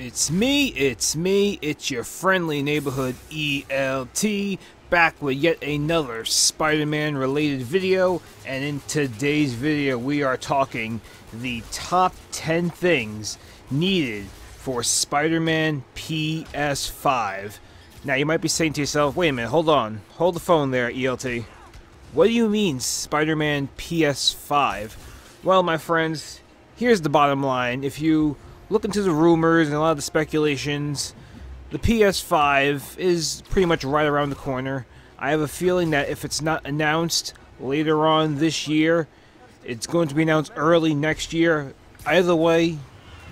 It's me, it's your friendly neighborhood ELT, back with yet another Spider-Man related video, and in today's video we are talking the top 10 things needed for Spider-Man PS5. Now you might be saying to yourself, wait a minute, hold on, hold the phone there ELT. What do you mean Spider-Man PS5? Well, my friends, here's the bottom line. If you look into the rumors and a lot of the speculations, the PS5 is pretty much right around the corner. I have a feeling that if it's not announced later on this year, it's going to be announced early next year. Either way,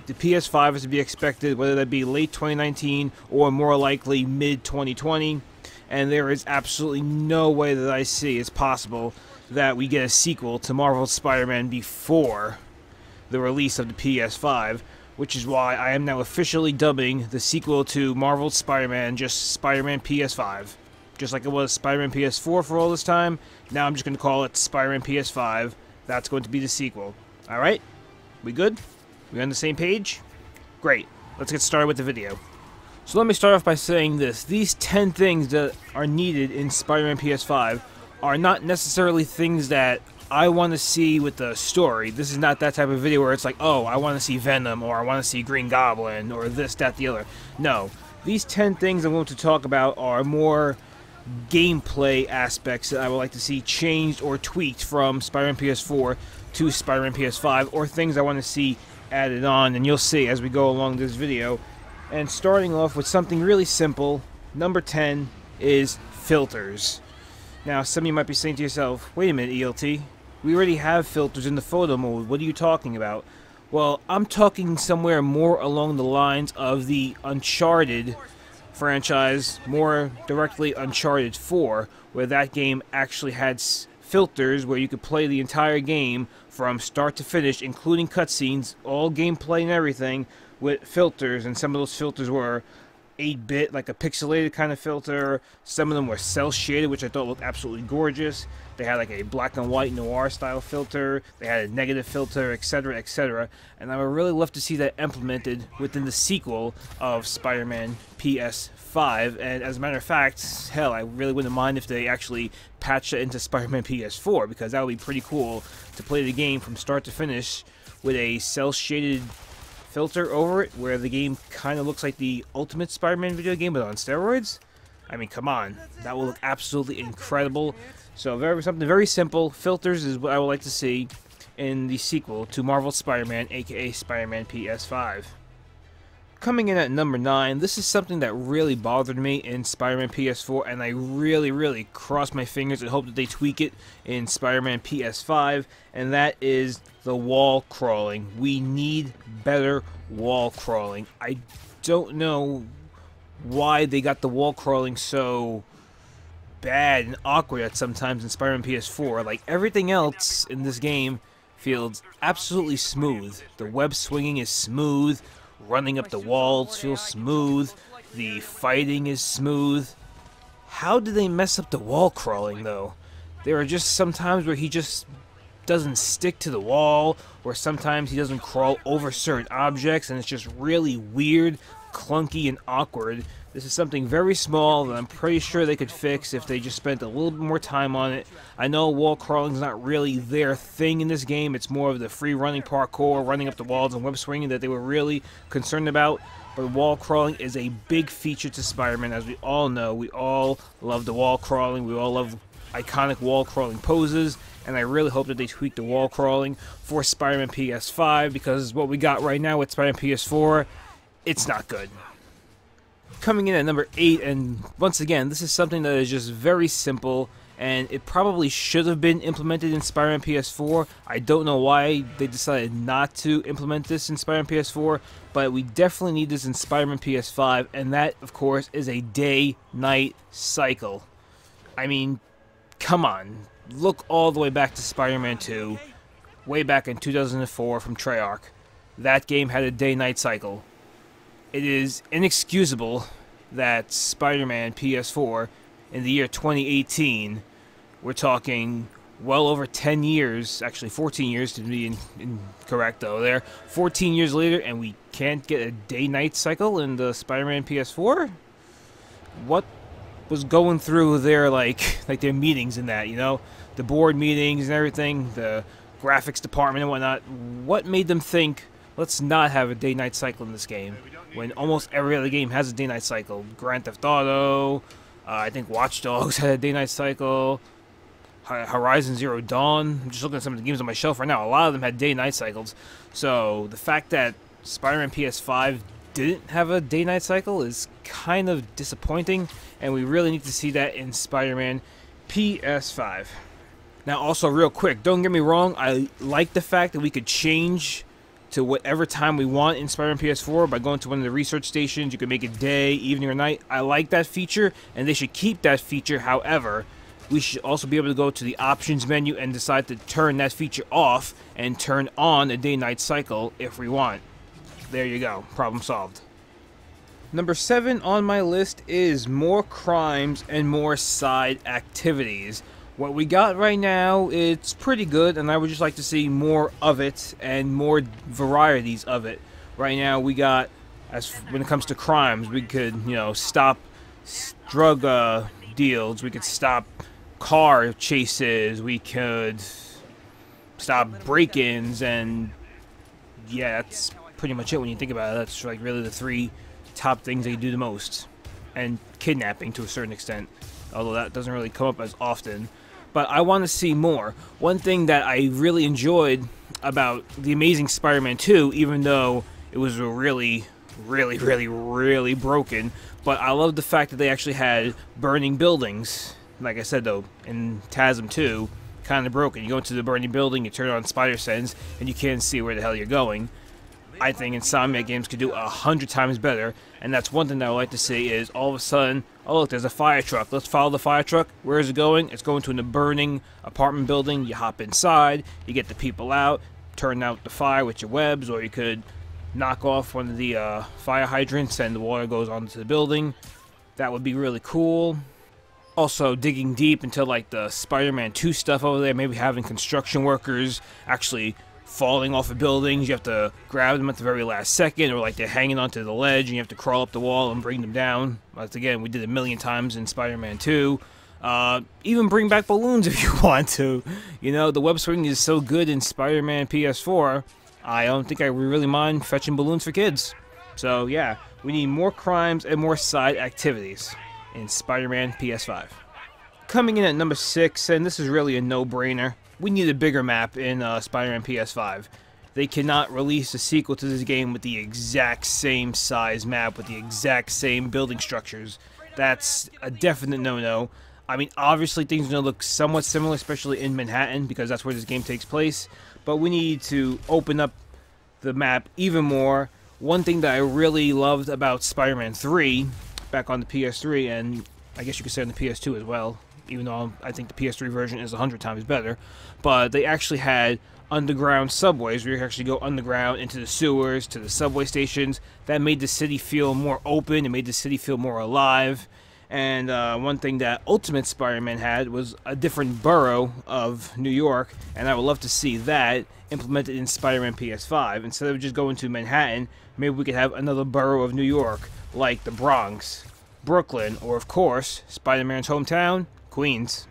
the PS5 is to be expected, whether that be late 2019 or more likely mid-2020. And there is absolutely no way that I see it's possible that we get a sequel to Marvel's Spider-Man before the release of the PS5. Which is why I am now officially dubbing the sequel to Marvel's Spider-Man just Spider-Man PS5. Just like it was Spider-Man PS4 for all this time, now I'm just going to call it Spider-Man PS5. That's going to be the sequel. Alright? We good? We on the same page? Great. Let's get started with the video. So let me start off by saying this. These 10 things that are needed in Spider-Man PS5 are not necessarily things that I want to see with the story. This is not that type of video where it's like, oh, I want to see Venom, or I want to see Green Goblin, or this, that, the other. No. These 10 things I'm going to talk about are more gameplay aspects that I would like to see changed or tweaked from Spider-Man PS4 to Spider-Man PS5, or things I want to see added on, and you'll see as we go along this video. And starting off with something really simple, number 10 is filters. Now, some of you might be saying to yourself, wait a minute, ELT. We already have filters in the photo mode. What are you talking about? Well, I'm talking somewhere more along the lines of the Uncharted franchise, more directly Uncharted 4, where that game actually had filters where you could play the entire game from start to finish, including cutscenes, all gameplay and everything, with filters, and some of those filters were 8-bit, like a pixelated kind of filter. Some of them were cel-shaded, which I thought looked absolutely gorgeous. They had like a black and white noir style filter. They had a negative filter, etc., etc. And I would really love to see that implemented within the sequel of Spider-Man PS5. And as a matter of fact, hell, I really wouldn't mind if they actually patched it into Spider-Man PS4, because that would be pretty cool to play the game from start to finish with a cel-shaded filter over it, where the game kind of looks like the Ultimate Spider-Man video game, but on steroids. I mean, come on, that will look absolutely incredible. So, something very simple. Filters is what I would like to see in the sequel to Marvel's Spider-Man, aka Spider-Man PS5. Coming in at number 9, this is something that really bothered me in Spider-Man PS4, and I really cross my fingers and hope that they tweak it in Spider-Man PS5, and that is the wall crawling. We need better wall crawling. I don't know why they got the wall crawling so bad and awkward at sometimes in Spider-Man PS4. Like, everything else in this game feels absolutely smooth. The web swinging is smooth. Running up the walls feels smooth. The fighting is smooth. How did they mess up the wall crawling, though? There are just some times where he just doesn't stick to the wall, or sometimes he doesn't crawl over certain objects, and it's just really weird, clunky, and awkward. This is something very small that I'm pretty sure they could fix if they just spent a little bit more time on it. I know wall crawling is not really their thing in this game. It's more of the free running parkour, running up the walls, and web swinging that they were really concerned about. But wall crawling is a big feature to Spider-Man, as we all know. We all love the wall crawling. We all love iconic wall crawling poses. And I really hope that they tweak the wall crawling for Spider-Man PS5, because what we got right now with Spider-Man PS4, it's not good. Coming in at number 8, and once again, this is something that is just very simple, and it probably should have been implemented in Spider-Man PS4. I don't know why they decided not to implement this in Spider-Man PS4, but we definitely need this in Spider-Man PS5, and that, of course, is a day-night cycle. I mean, come on. Look all the way back to Spider-Man 2, way back in 2004 from Treyarch. That game had a day-night cycle. It is inexcusable that Spider-Man PS4 in the year 2018, we're talking well over 10 years, actually 14 years to be incorrect though there, 14 years later, and we can't get a day-night cycle in the Spider-Man PS4? What was going through their, like their meetings and that, you know? The board meetings and everything, the graphics department and whatnot. What made them think, let's not have a day-night cycle in this game, when almost every other game has a day-night cycle? Grand Theft Auto, I think Watch Dogs had a day-night cycle, Horizon Zero Dawn. I'm just looking at some of the games on my shelf right now. A lot of them had day-night cycles. So the fact that Spider-Man PS5 didn't have a day-night cycle is kind of disappointing, and we really need to see that in Spider-Man PS5. Now, also real quick, don't get me wrong, I like the fact that we could change to whatever time we want in Spider-Man PS4 by going to one of the research stations. You can make it day, evening, or night. I like that feature, and they should keep that feature. However, we should also be able to go to the options menu and decide to turn that feature off and turn on a day-night cycle if we want. There you go. Problem solved. Number 7 on my list is more crimes and more side activities. What we got right now, it's pretty good, and I would just like to see more of it and more varieties of it. Right now, we got, when it comes to crimes, we could, you know, stop drug deals, we could stop car chases, we could stop break-ins, and yeah, that's pretty much it when you think about it. That's like really the 3 top things that you do the most. And kidnapping to a certain extent, although that doesn't really come up as often. But I want to see more. One thing that I really enjoyed about The Amazing Spider-Man 2, even though it was really broken, but I love the fact that they actually had burning buildings. Like I said though, in TASM 2, kind of broken. You go into the burning building, you turn on Spider Sense, and you can't see where the hell you're going. I think Insomniac games could do 100 times better, and that's one thing that I would like to see is all of a sudden, oh look, there's a fire truck. Let's follow the fire truck. Where is it going? It's going to a burning apartment building. You hop inside, you get the people out, turn out the fire with your webs, or you could knock off one of the fire hydrants and the water goes onto the building. That would be really cool. Also, digging deep into like the Spider-Man 2 stuff over there, maybe having construction workers actually falling off of buildings. You have to grab them at the very last second, or like they're hanging onto the ledge and you have to crawl up the wall and bring them down. But again, we did it a million times in Spider-Man 2. Even bring back balloons if you want to. You know, the web swing is so good in Spider-Man PS4, I don't think I really mind fetching balloons for kids. So yeah, we need more crimes and more side activities in Spider-Man PS5. Coming in at number 6, and this is really a no-brainer, we need a bigger map in Spider-Man PS5. They cannot release a sequel to this game with the exact same size map, with the exact same building structures. That's a definite no-no. I mean, obviously things are going to look somewhat similar, especially in Manhattan, because that's where this game takes place. But we need to open up the map even more. One thing that I really loved about Spider-Man 3, back on the PS3, and I guess you could say on the PS2 as well, even though I think the PS3 version is 100 times better, but they actually had underground subways where you actually go underground into the sewers, to the subway stations. That made the city feel more open, it made the city feel more alive. And one thing that Ultimate Spider-Man had was a different borough of New York, and I would love to see that implemented in Spider-Man PS5. Instead of just going to Manhattan, maybe we could have another borough of New York, like the Bronx, Brooklyn, or of course, Spider-Man's hometown, Queens.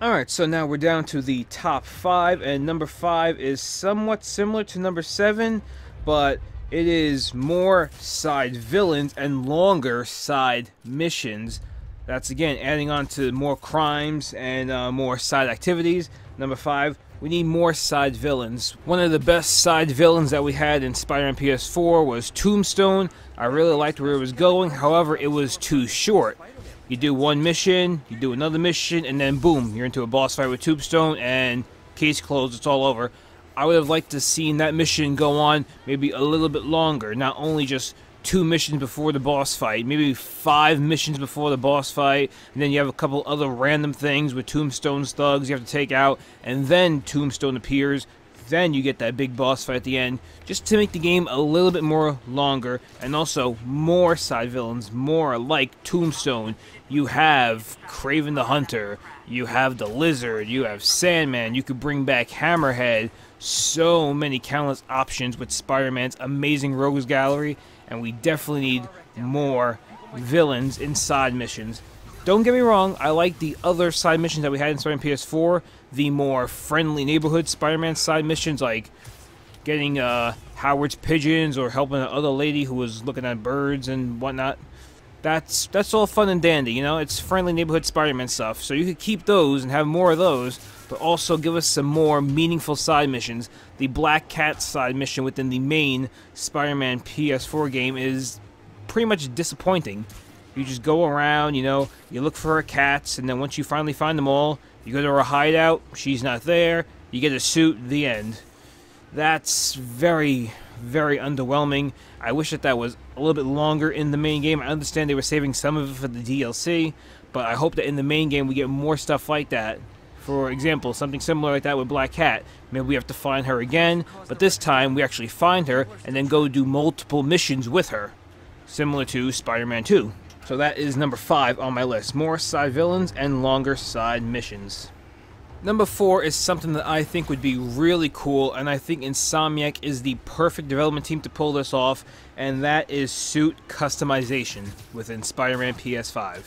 Alright, so now we're down to the top 5, and number 5 is somewhat similar to number 7, but it is more side villains and longer side missions. That's again adding on to more crimes and more side activities. Number 5, we need more side villains. One of the best side villains that we had in Spider-Man PS4 was Tombstone. I really liked where it was going, however, it was too short. You do one mission, you do another mission, and then boom, you're into a boss fight with Tombstone, and case closed, it's all over. I would have liked to see that mission go on maybe a little bit longer, not only just 2 missions before the boss fight, maybe 5 missions before the boss fight, and then you have a couple other random things with Tombstone's thugs you have to take out, and then Tombstone appears. Then you get that big boss fight at the end, just to make the game a little bit more longer, and also more side villains, more like Tombstone. You have Kraven the Hunter, you have the Lizard, you have Sandman, you could bring back Hammerhead. So many countless options with Spider-Man's amazing Rogues Gallery, and we definitely need more villains in side missions. Don't get me wrong, I like the other side missions that we had in Spider-Man PS4, the more friendly neighborhood Spider-Man side missions, like getting Howard's pigeons or helping an other lady who was looking at birds and whatnot. That's all fun and dandy, you know? It's friendly neighborhood Spider-Man stuff, so you could keep those and have more of those, but also give us some more meaningful side missions. The Black Cat side mission within the main Spider-Man PS4 game is pretty much disappointing. You just go around, you know, you look for her cats, and then once you finally find them all, you go to her hideout, she's not there, you get a suit, the end. That's very, very underwhelming. I wish that was a little bit longer in the main game. I understand they were saving some of it for the DLC, but I hope that in the main game we get more stuff like that. For example, something similar like that with Black Cat. Maybe we have to find her again, but this time we actually find her and then go do multiple missions with her, similar to Spider-Man 2. So that is number 5 on my list. More side villains and longer side missions. Number 4 is something that I think would be really cool, and I think Insomniac is the perfect development team to pull this off, and that is suit customization within Spider-Man PS5.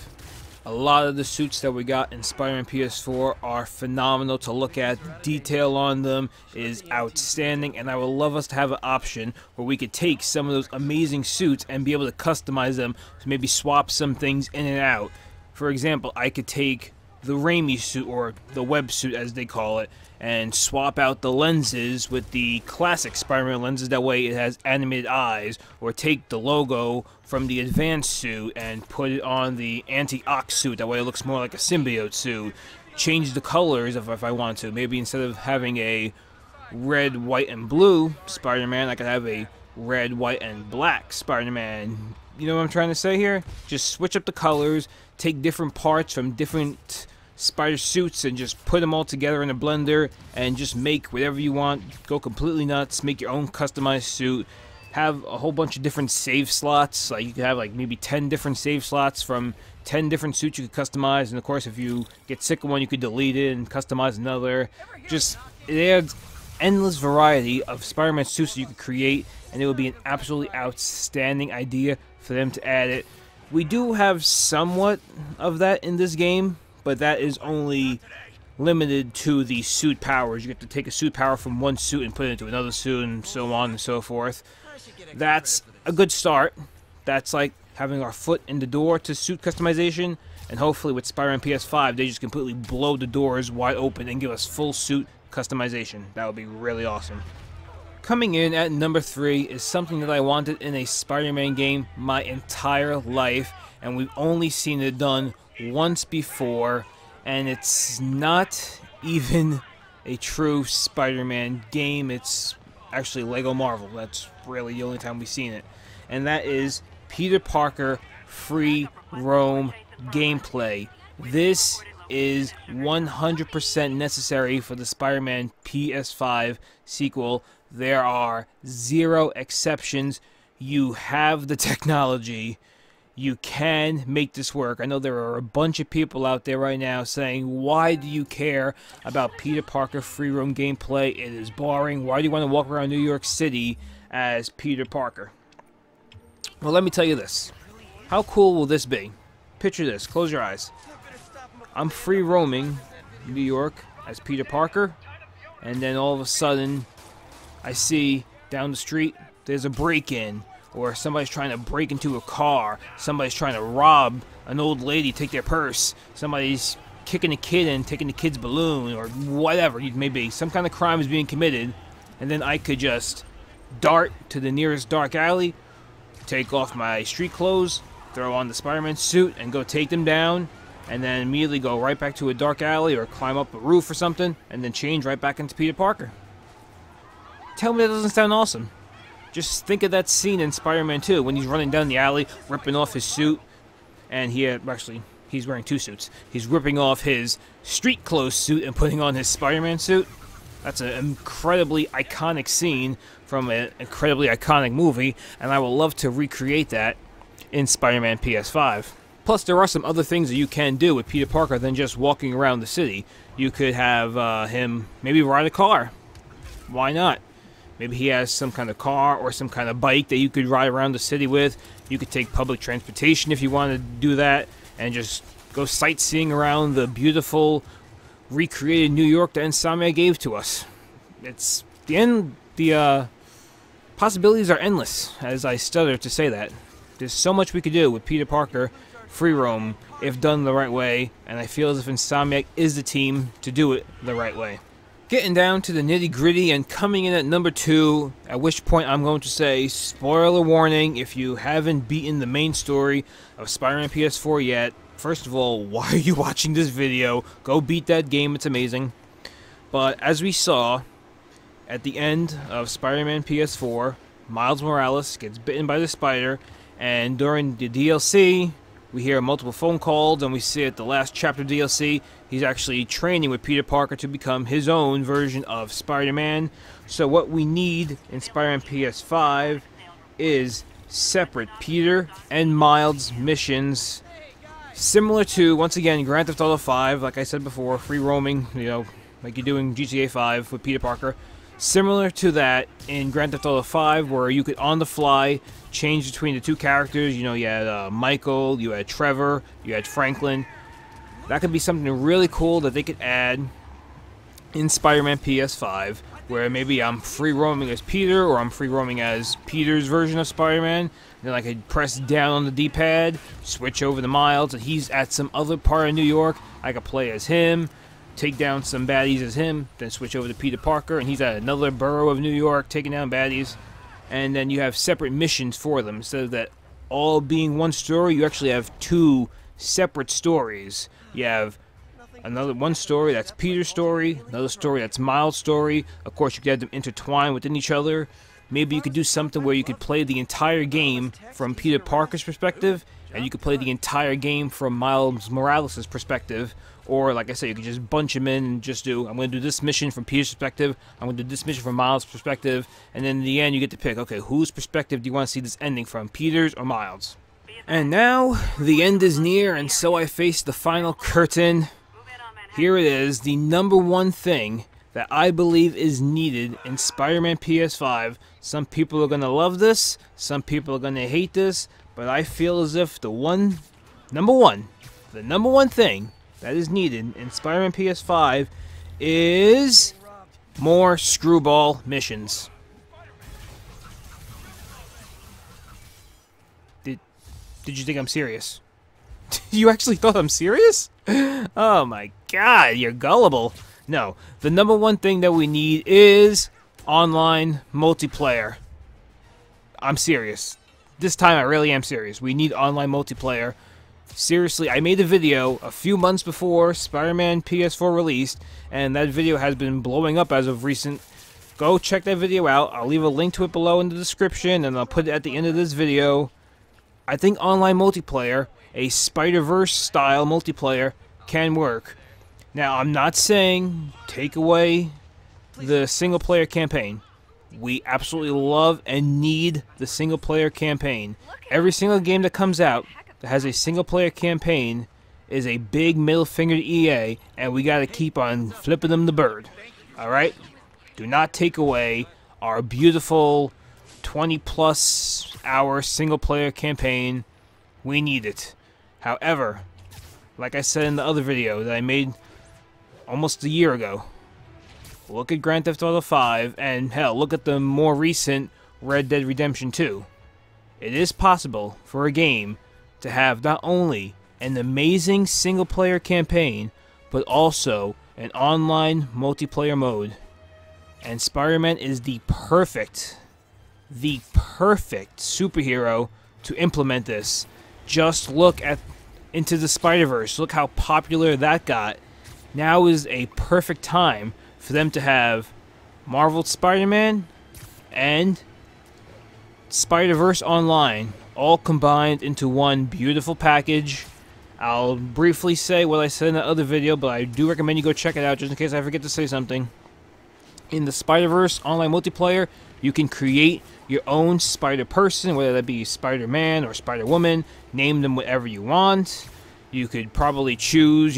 A lot of the suits that we got in Spider-Man PS4 are phenomenal to look at. The detail on them is outstanding, and I would love us to have an option where we could take some of those amazing suits and be able to customize them to maybe swap some things in and out. For example, I could take the Raimi suit, or the web suit as they call it, and swap out the lenses with the classic Spider-Man lenses, that way it has animated eyes, or take the logo from the advanced suit and put it on the anti-ox suit, that way it looks more like a symbiote suit. Change the colors if I want to. Maybe instead of having a red, white, and blue Spider-Man, I could have a red, white, and black Spider-Man. You know what I'm trying to say here? Just switch up the colors, take different parts from different spider suits and just put them all together in a blender and just make whatever you want. Go completely nuts, make your own customized suit. Have a whole bunch of different save slots. Like you could have like maybe 10 different save slots from 10 different suits you could customize, and of course if you get sick of one you could delete it and customize another. Just, it adds endless variety of Spider-Man suits that you could create, and it would be an absolutely outstanding idea for them to add it. We do have somewhat of that in this game, but that is only limited to the suit powers. You get to take a suit power from one suit and put it into another suit, and so on and so forth. That's a good start. That's like having our foot in the door to suit customization, and hopefully with Spider-Man PS5 they just completely blow the doors wide open and give us full suit customization. That would be really awesome. Coming in at number 3 is something that I wanted in a Spider-Man game my entire life, and we've only seen it done once before, and it's not even a true Spider-Man game. It's actually Lego Marvel. That's really the only time we've seen it, and that is Peter Parker free roam gameplay. This is 100% necessary for the Spider-Man PS5 sequel. There are 0 exceptions. You have the technology. You can make this work. I know there are a bunch of people out there right now saying, why do you care about Peter Parker free roam gameplay? It is boring. Why do you want to walk around New York City as Peter Parker? Well, let me tell you this. How cool will this be? Picture this. Close your eyes. I'm free roaming New York as Peter Parker, and then all of a sudden I see down the street there's a break-in, or somebody's trying to break into a car, somebody's trying to rob an old lady, take their purse, somebody's kicking a kid and taking the kid's balloon, or whatever it may be. Some kind of crime is being committed, and then I could just dart to the nearest dark alley, take off my street clothes, throw on the Spider-Man suit, and go take them down, and then immediately go right back to a dark alley or climb up a roof or something, and then change right back into Peter Parker. Tell me that doesn't sound awesome. Just think of that scene in Spider-Man 2 when he's running down the alley, ripping off his suit, and he's wearing 2 suits. He's ripping off his street clothes suit and putting on his Spider-Man suit. That's an incredibly iconic scene from an incredibly iconic movie, and I would love to recreate that in Spider-Man PS5. Plus, there are some other things that you can do with Peter Parker than just walking around the city. You could have him maybe ride a car. Why not? Maybe he has some kind of car or some kind of bike that you could ride around the city with. You could take public transportation if you want to do that, and just go sightseeing around the beautiful, recreated New York that Insomniac gave to us. It's the possibilities are endless, as I stutter to say that. There's so much we could do with Peter Parker free roam if done the right way, and I feel as if Insomniac is the team to do it the right way. Getting down to the nitty gritty and coming in at number 2, at which point I'm going to say, spoiler warning, if you haven't beaten the main story of Spider-Man PS4 yet, first of all, why are you watching this video? Go beat that game, it's amazing. But as we saw, at the end of Spider-Man PS4, Miles Morales gets bitten by the spider, and during the DLC, we hear multiple phone calls, and we see at the last chapter DLC, he's actually training with Peter Parker to become his own version of Spider-Man. So what we need in Spider-Man PS5 is separate Peter and Miles missions, similar to, once again, Grand Theft Auto 5, like I said before, free roaming, you know, like you do in GTA 5 with Peter Parker. Similar to that in Grand Theft Auto 5, where you could, on the fly, change between the two characters. You know, you had Michael, you had Trevor, you had Franklin. That could be something really cool that they could add in Spider-Man PS5, where maybe I'm free roaming as Peter, or I'm free roaming as Peter's version of Spider-Man. Then I could press down on the D-pad, switch over to Miles, and he's at some other part of New York. I could play as him, take down some baddies as him, then switch over to Peter Parker, and he's at another borough of New York taking down baddies. And then you have separate missions for them, so that all being one story, you actually have 2 separate stories. You have one story that's Peter's story, another story that's Miles' story. Of course, you could have them intertwine within each other. Maybe you could do something where you could play the entire game from Peter Parker's perspective, and you could play the entire game from Miles Morales' perspective. Or, like I said, you could just bunch them in and just do, I'm going to do this mission from Peter's perspective, I'm going to do this mission from Miles' perspective, and then in the end you get to pick, okay, whose perspective do you want to see this ending from, Peter's or Miles? And now, the end is near, and so I face the final curtain. Here it is, the number 1 thing that I believe is needed in Spider-Man PS5. Some people are going to love this, some people are going to hate this, but I feel as if the number one thing that is needed in Spider-Man PS5 is more screwball missions. Did you think I'm serious? You actually thought I'm serious? Oh my god, you're gullible. No, the number 1 thing that we need is online multiplayer. I'm serious. This time I really am serious. We need online multiplayer. Seriously, I made a video a few months before Spider-Man PS4 released, and that video has been blowing up as of recent. Go check that video out. I'll leave a link to it below in the description, and I'll put it at the end of this video. I think online multiplayer, a Spider-Verse style multiplayer, can work. Now, I'm not saying take away the single-player campaign. We absolutely love and need the single-player campaign. Every single game that comes out that has a single-player campaign is a big middle finger to EA, and we gotta keep on flipping them the bird. Alright? Do not take away our beautiful 20-plus hour single-player campaign. We need it. However, like I said in the other video that I made almost a year ago, look at Grand Theft Auto 5, and hell, look at the more recent Red Dead Redemption 2. It is possible for a game to have not only an amazing single-player campaign, but also an online multiplayer mode. And Spider-Man is the perfect superhero to implement this. Just look at Into the Spider-Verse. Look how popular that got. Now is a perfect time for them to have Marvel's Spider-Man and Spider-Verse Online all combined into one beautiful package. I'll briefly say what I said in the other video, but I do recommend you go check it out just in case I forget to say something. In the Spider-Verse online multiplayer, you can create your own Spider-Person, whether that be Spider-Man or Spider-Woman. Name them whatever you want. You could probably choose,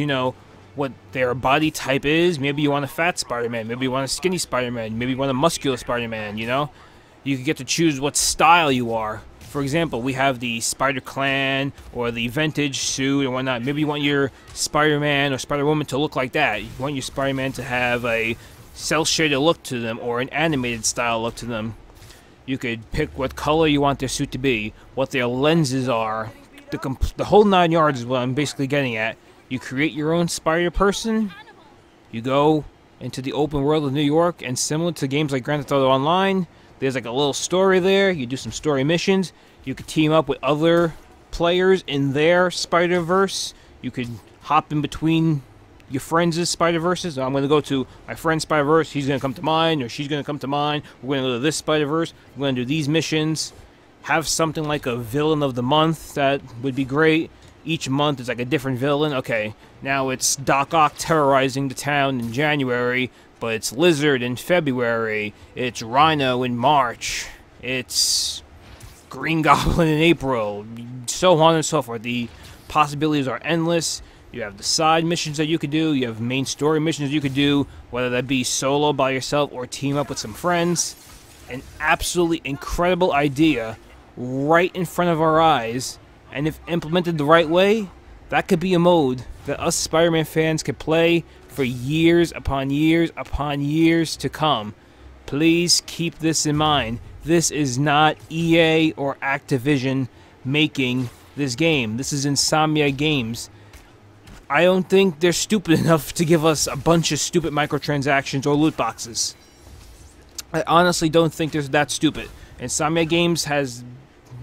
what their body type is. Maybe you want a fat Spider-Man. Maybe you want a skinny Spider-Man. Maybe you want a muscular Spider-Man, You could get to choose what style you are. For example, we have the Spider-Clan or the vintage suit and whatnot. Maybe you want your Spider-Man or Spider-Woman to look like that. You want your Spider-Man to have a cel-shaded look to them or an animated style look to them. You could pick what color you want their suit to be, what their lenses are. The whole 9 yards is what I'm basically getting at. You create your own Spider-Person. You go into the open world of New York, and similar to games like Grand Theft Auto Online, there's like a little story there. You do some story missions. You could team up with other players in their Spider-Verse. You could hop in between your friends' Spider-Verses. I'm going to go to my friend's Spider-Verse. He's going to come to mine, or she's going to come to mine. We're going to go to this Spider-Verse. We're going to do these missions. Have something like a villain of the month. That would be great. Each month is like a different villain. Okay, now it's Doc Ock terrorizing the town in January, but it's Lizard in February. It's Rhino in March. It's Green Goblin in April. So on and so forth. The possibilities are endless. You have the side missions that you could do. You have main story missions you could do, whether that be solo by yourself or team up with some friends. An absolutely incredible idea right in front of our eyes. And if implemented the right way, that could be a mode that us Spider-Man fans could play for years upon years upon years to come. Please keep this in mind. This is not EA or Activision making this game. This is Insomnia Games. I don't think they're stupid enough to give us a bunch of stupid microtransactions or loot boxes. I honestly don't think they're that stupid. Insomnia Games has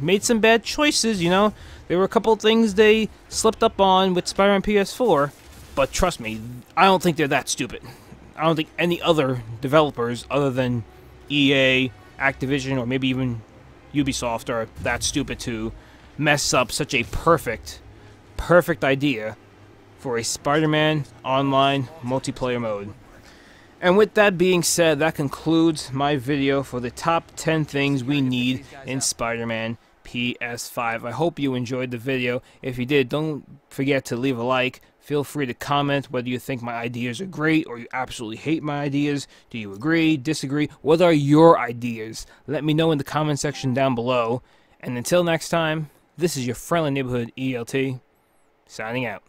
made some bad choices, There were a couple of things they slipped up on with Spider-Man PS4, but trust me, I don't think they're that stupid. I don't think any other developers other than EA, Activision, or maybe even Ubisoft are that stupid to mess up such a perfect idea for a Spider-Man online multiplayer mode. And with that being said, that concludes my video for the top 10 things we need in Spider-Man PS5. I hope you enjoyed the video. If you did, don't forget to leave a like. Feel free to comment whether you think my ideas are great or you absolutely hate my ideas. Do you agree, disagree? What are your ideas? Let me know in the comment section down below. And until next time, this is your friendly neighborhood ELT, signing out.